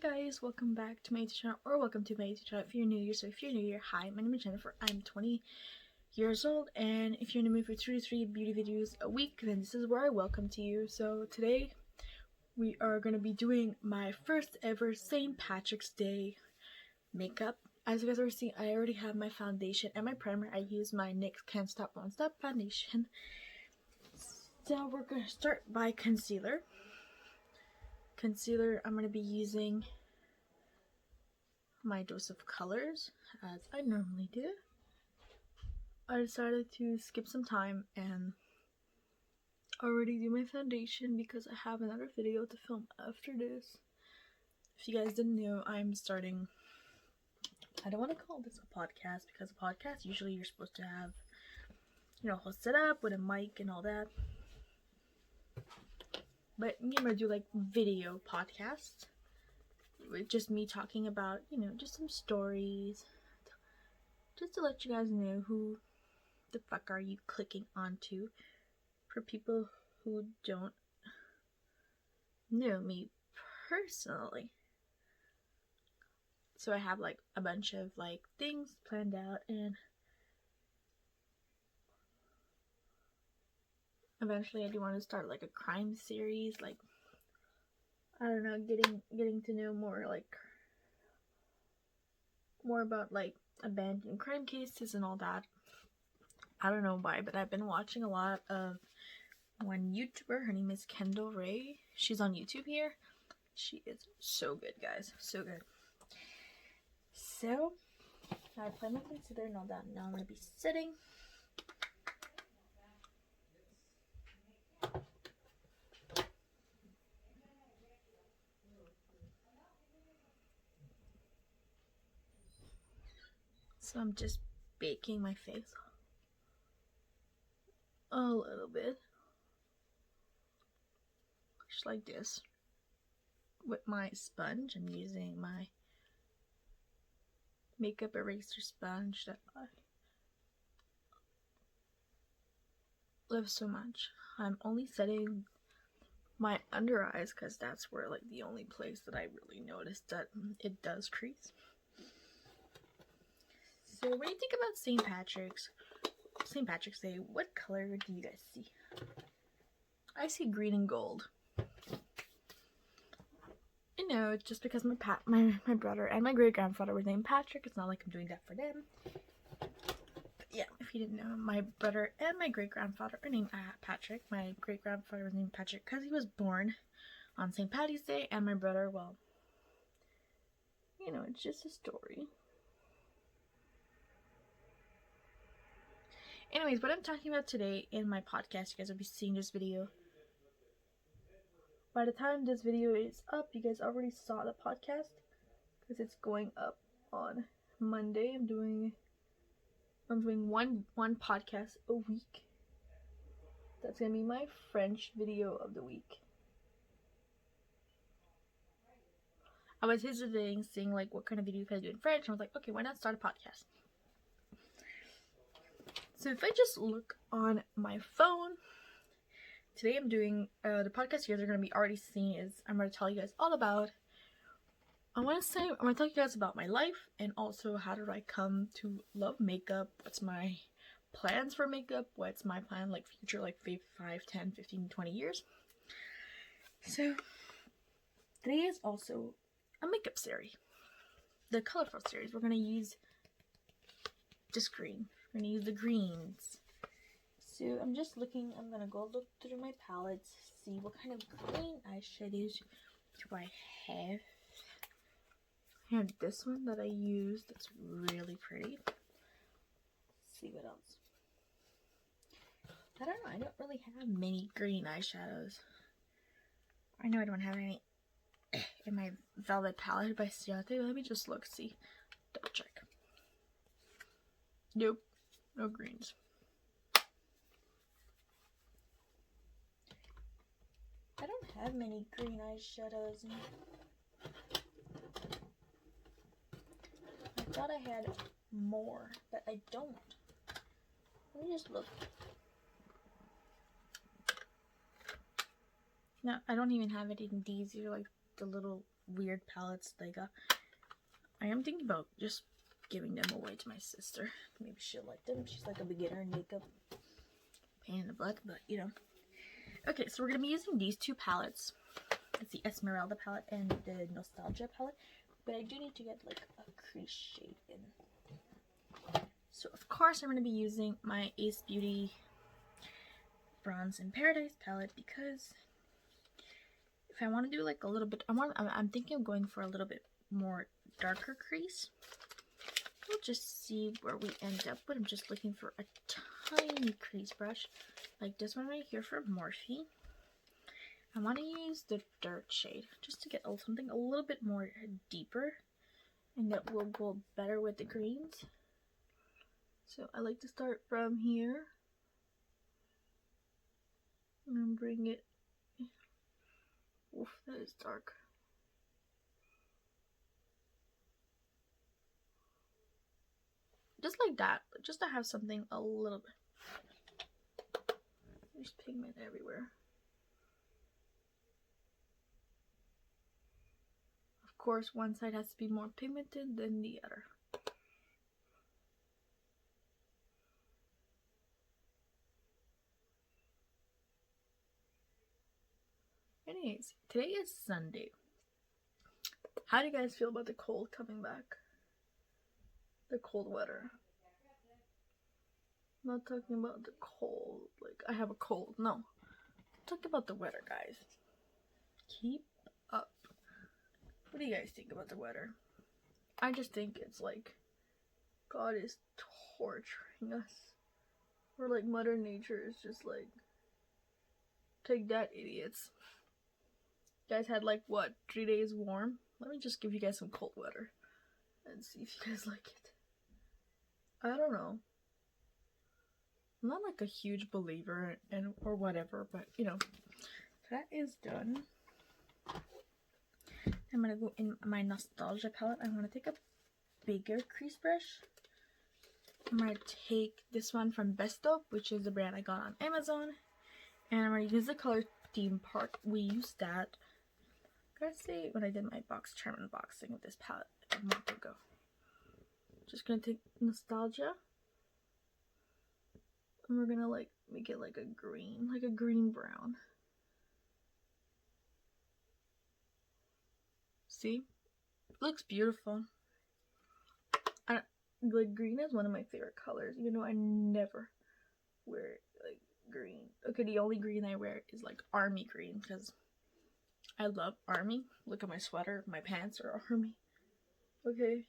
Hey guys, welcome back to my YouTube channel, or welcome to my YouTube channel if you're new here. So if you're new here, hi, my name is Jennifer. I'm 20 years old, and if you're in the mood for 2 to 3 beauty videos a week, then this is where I welcome to you. So today we are going to be doing my first ever St. Patrick's Day makeup. As you guys are seeing, I already have my foundation and my primer. I use my NYX Can't Stop Won't Stop foundation. So we're going to start by concealer. I'm going to be using my dose of colors as I normally do. I decided to skip some time and already do my foundation because I have another video to film after this. If you guys didn't know, I'm starting, I don't want to call this a podcast because a podcast usually you're supposed to have, you know, host it up with a mic and all that. But I'm gonna do like video podcasts with just me talking about, you know, just some stories, just to let you guys know who the fuck are you clicking onto, for people who don't know me personally. So I have like a bunch of like things planned out, and eventually I do want to start like a crime series, like, I don't know, getting to know more about like abandoned crime cases and all that. I don't know why, but I've been watching a lot of one YouTuber. Her name is Kendall Ray. She's on YouTube here. She is so good, guys, so good. So I applied my concealer and all that. Now I'm gonna be sitting. So I'm just baking my face a little bit, just like this. With my sponge, I'm using my makeup eraser sponge that I love so much. I'm only setting my under eyes because that's where like the only place that I really noticed that it does crease. So when you think about St. Patrick's Day, what color do you guys see? I see green and gold. You know, it's just because my brother and my great grandfather were named Patrick. It's not like I'm doing that for them. But yeah, if you didn't know, my brother and my great grandfather are named Patrick. My great grandfather was named Patrick because he was born on St. Patty's Day, and my brother, well, you know, it's just a story. Anyways, what I'm talking about today in my podcast, you guys will be seeing this video. By the time this video is up, you guys already saw the podcast because it's going up on Monday. I'm doing one podcast a week. That's gonna be my French video of the week. I was hesitating, seeing like what kind of video could I do in French, and I was like, okay, why not start a podcast? So if I just look on my phone, today I'm doing the podcast you guys are going to be already seeing is I'm going to tell you guys all about, I'm going to tell you guys about my life, and also how did I come to love makeup, what's my plans for makeup, what's my plan like future, like 5, 10, 15, 20 years. So today is also a makeup series, the colorful series. We're going to use just green. We're going to use the greens. So I'm just looking, I'm going to go look through my palettes, see what kind of green eyeshadows do I have. I have this one that I use that's really pretty. Let's see what else. I don't know, I don't really have many green eyeshadows. I know I don't have any in my Velvet palette by Ciate. Let me just look, see, double check. Nope, no greens. I don't have many green eyeshadows. I thought I had more, but I don't. Let me just look. No, I don't even have it in these. These are like the little weird palettes that I got. I am thinking about just giving them away to my sister. Maybe she'll like them. She's like a beginner in makeup. Pain in the butt, but you know. Okay, so we're going to be using these two palettes. It's the Esmeralda palette and the Nostalgia palette. But I do need to get like a crease shade in. So of course I'm going to be using my Ace Beauty Bronze in Paradise palette because if I want to do like a little bit, I'm thinking of going for a little bit more darker crease. We'll just see where we end up, but I'm just looking for a tiny crease brush like this one right here for Morphe. I want to use the dirt shade just to get something a little bit more deeper and that will go better with the greens. So I like to start from here and then bring it. Oof, that is dark. Just like that, just to have something a little bit. There's pigment everywhere. Of course, one side has to be more pigmented than the other. Anyways, today is Sunday. How do you guys feel about the cold coming back? The cold weather. I'm not talking about the cold, like I have a cold. No. I'm talking about the weather, guys. Keep up. What do you guys think about the weather? I just think it's like God is torturing us. Or like Mother Nature is just like, take that, idiots. You guys had like what, 3 days warm? Let me just give you guys some cold weather and see if you guys like it. I don't know. I'm not like a huge believer in or whatever, but you know, that is done. I'm gonna go in my Nostalgia palette. I'm gonna take a bigger crease brush. I'm gonna take this one from Besto, which is the brand I got on Amazon, and I'm gonna use the color Theme Park. We used that, I gotta say, when I did my box charm unboxing with this palette like a month ago. Just gonna take Nostalgia, and we're gonna like make it like a green brown. See, it looks beautiful. Like green is one of my favorite colors, even though I never wear like green. Okay, the only green I wear is like army green because I love army. Look at my sweater, my pants are army. Okay.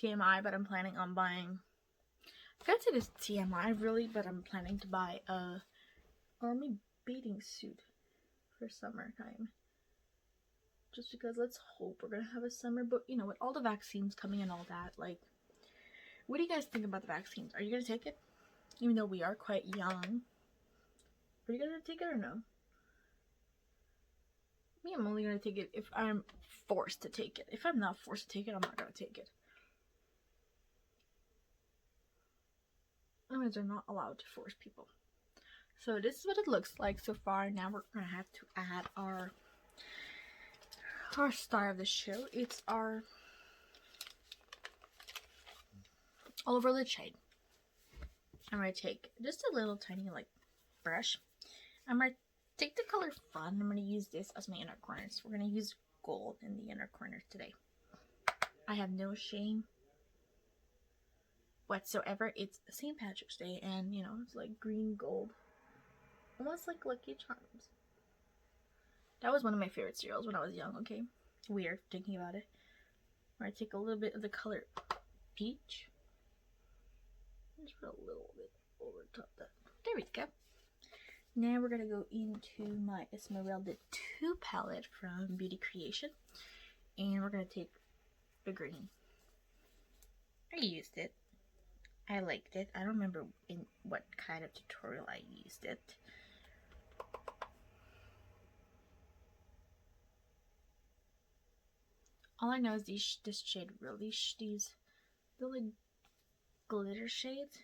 TMI, but I'm planning on buying. I gotta say this TMI really, but I'm planning to buy a army bathing suit for summertime. Just because let's hope we're gonna have a summer, but you know, with all the vaccines coming and all that, like, what do you guys think about the vaccines? Are you gonna take it? Even though we are quite young. Are you gonna take it or no? Me, I'm only gonna take it if I'm forced to take it. If I'm not forced to take it, I'm not gonna take it. Otherwise, they're not allowed to force people. So this is what it looks like so far. Now we're gonna have to add our star of the show. It's our Oliver Lid shade. I'm gonna take just a little tiny like brush. I'm gonna take the color Fun. I'm gonna use this as my inner corners. We're gonna use gold in the inner corners today. I have no shame whatsoever. It's St. Patrick's Day, and you know, it's like green gold, almost like Lucky Charms. That was one of my favorite cereals when I was young. Okay, weird thinking about it. Where I take a little bit of the color Peach, just put a little bit over top that. There we go. Now we're gonna go into my Esmeralda 2 palette from Beauty Creation, and we're gonna take the green. I used it. I liked it. I don't remember in what kind of tutorial I used it. All I know is this shade really, these really glitter shades.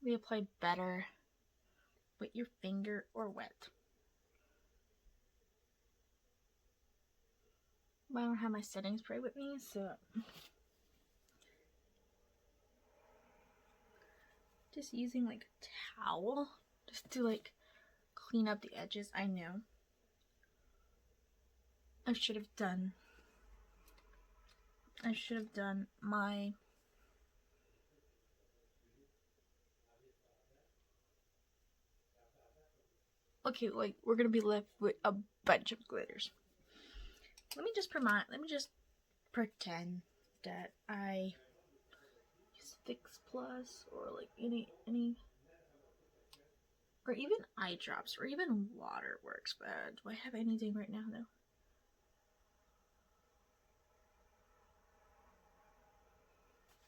They apply better with your finger or wet. But I don't have my setting spray with me, so just using like a towel just to like clean up the edges. I know I should have done my okay, like we're gonna be left with a bunch of glitters. Let me just pretend that I use Fix Plus or like any or even eye drops or even water works, but do I have anything right now though?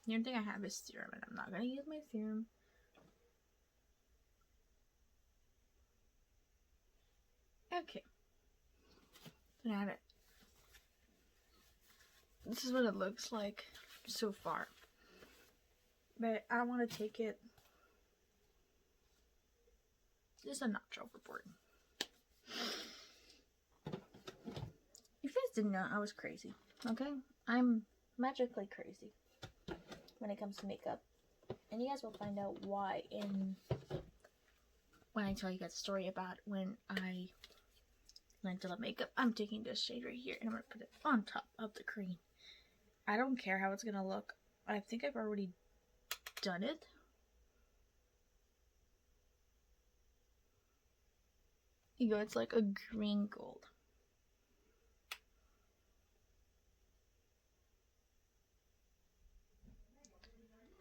The only thing I have is serum, and I'm not gonna use my serum. Okay. So now that this is what it looks like so far. But I want to take it just a notch overboard. You guys didn't know I was crazy, okay? I'm magically crazy when it comes to makeup. And you guys will find out why when I tell you guys a story about when I learned to love makeup. I'm taking this shade right here and I'm going to put it on top of the cream. I don't care how it's going to look. I think I've already done it. You go, it's like a green gold.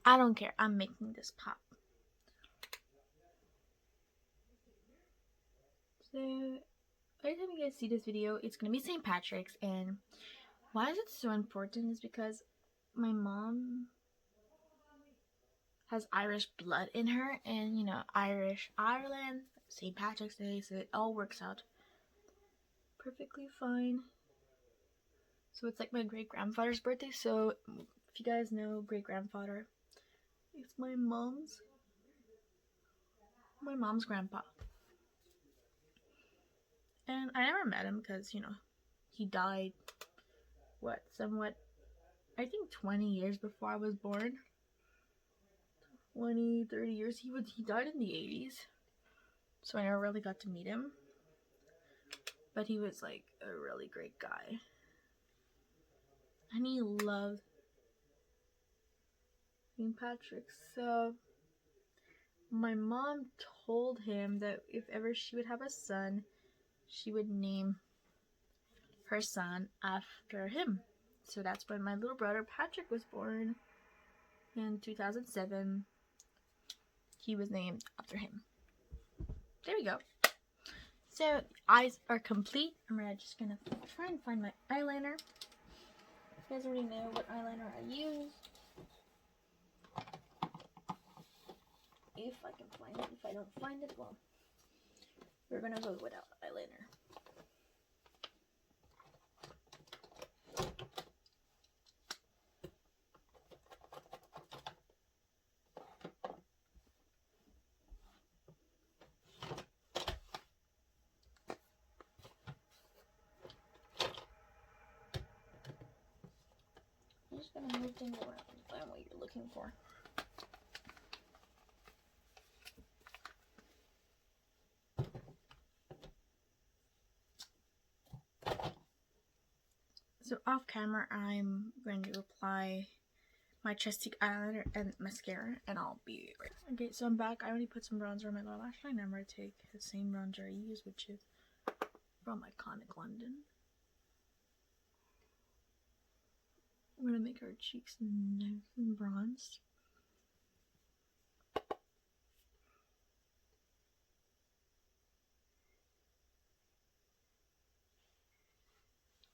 I don't care. I'm making this pop. So, every time you guys see this video, it's going to be St. Patrick's. And why is it so important is because my mom has Irish blood in her. And, you know, Irish, Ireland, St. Patrick's Day. So it all works out perfectly fine. So it's like my great-grandfather's birthday. So if you guys know great-grandfather, it's my mom's grandpa. And I never met him because, you know, he died, I think 20 years before I was born. 20, 30 years. He died in the 80s. So I never really got to meet him. But he was, like, a really great guy. And he loved St. Patrick's. So my mom told him that if ever she would have a son, she would name her son after him. So that's when my little brother Patrick was born in 2007. He was named after him. There we go. So eyes are complete. I'm just gonna try and find my eyeliner. You guys already know what eyeliner I use. If I can find it. If I don't find it, well, we're gonna go without eyeliner. I'm just gonna move things around and find what you're looking for. So off camera, I'm going to apply my trestique eyeliner and mascara, and I'll be right. Okay, so I'm back. I already put some bronzer on my lower lash line. I'm going to take the same bronzer I use, which is from Iconic London. I'm going to make our cheeks nice and bronzed.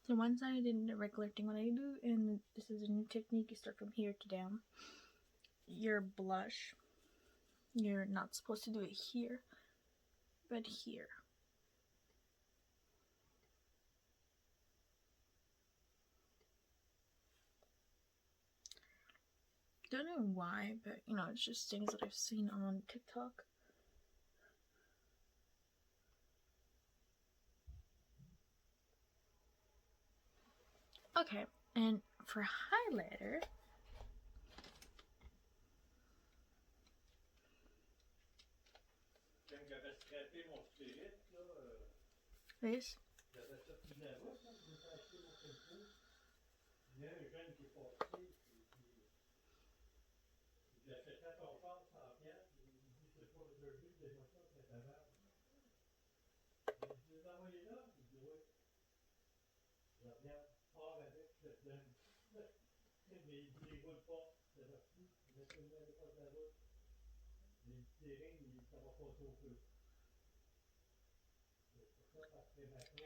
So once I did the regular thing, what I do, and this is a new technique, you start from here to down. Your blush, you're not supposed to do it here, but here. Don't know why, but you know, it's just things that I've seen on TikTok. Okay, and for highlighter, this.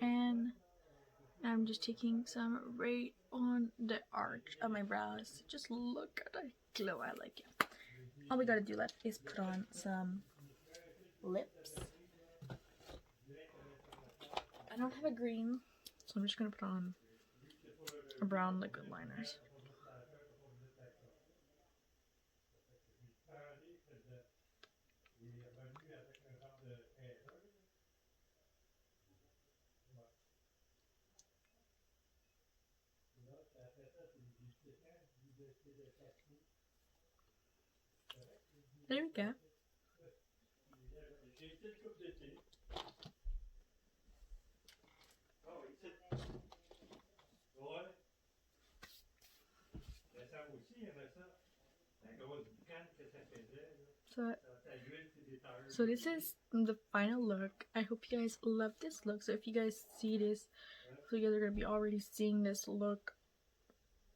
And I'm just taking some right on the arch of my brows. Just look at the glow. I like it. All we gotta do left is put on some lips. I don't have a green, so I'm just gonna put on a brown liquid liners. There we go. So this is the final look. I hope you guys love this look. So if you guys see this, so you guys are gonna be already seeing this look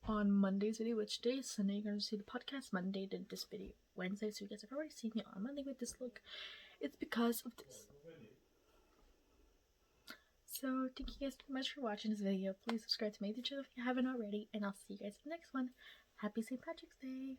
on Monday's video, which day is Sunday. You're gonna see the podcast Monday, then this video Wednesday. So you guys have already seen me on Monday with this look. It's because of this. So thank you guys so much for watching this video. Please subscribe to my YouTube channel if you haven't already, and I'll see you guys in the next one. Happy St. Patrick's Day.